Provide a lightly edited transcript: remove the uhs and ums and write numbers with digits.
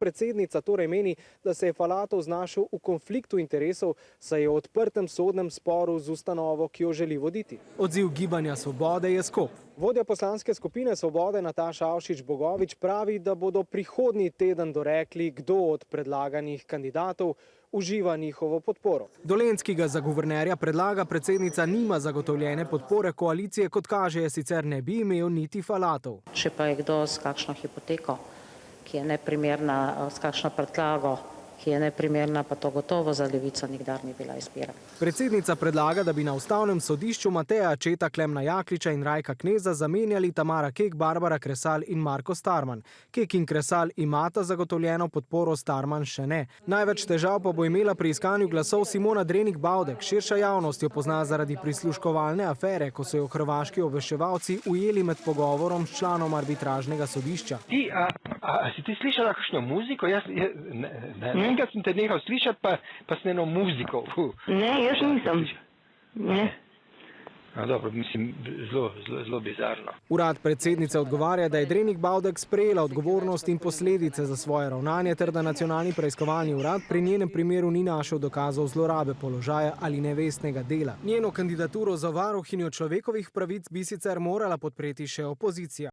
Predsednica torej meni, da se je Falatov znašel v konfliktu interesov, saj je v odprtem sodnem sporu z ustanovo, ki jo želi voditi. Odziv Gibanja Svobode je skop. Vodja poslanske skupine Svobode Nataša Avšič-Bogovič pravi, da bodo prihodnji teden dorekli, kdo od predlaganih kandidatov uživa njihovo podporo. Dolenjskega za guvernerja predlaga, predsednica nima zagotovljene podpore koalicije, kot kaže, sicer ne bi imel niti Falatov. Če pa je kdo s kakšno hipoteko, ki je neprimerna, s kakšno predlago, ki je neprimerna, pa to gotovo za Levico nikdar ni bila izbira. Predsednica predlaga, da bi na ustavnem sodišču Mateja Acceta, Klemna Jakliča in Rajka Kneza zamenjali Tamara Kek, Barbara Kresal in Marko Starman. Kek in Kresal imata zagotovljeno podporo, Starman še ne. Največ težav pa bo imela pri iskanju glasov Simona Drenik-Bavdek. Širša javnost jo pozna zaradi prisluškovalne afere, ko so jo hrvaški obveščevalci ujeli med pogovorom s članom arbitražnega sodišča. A si ti slišala kakšno muziko? Enkrat sem te nehal slišati, pa s eno muziko. Ne, jaz nisem. Ne. Dobro, mislim, zelo bizarno. Urad predsednice odgovarja, da je Drenik-Bavdek sprejela odgovornost in posledice za svoje ravnanje ter da Nacionalni preiskovalni urad pri njenem primeru ni našel dokazov zlorabe položaja ali nevestnega dela. Njeno kandidaturo za varuhinjo človekovih pravic bi sicer morala podpreti še opozicija.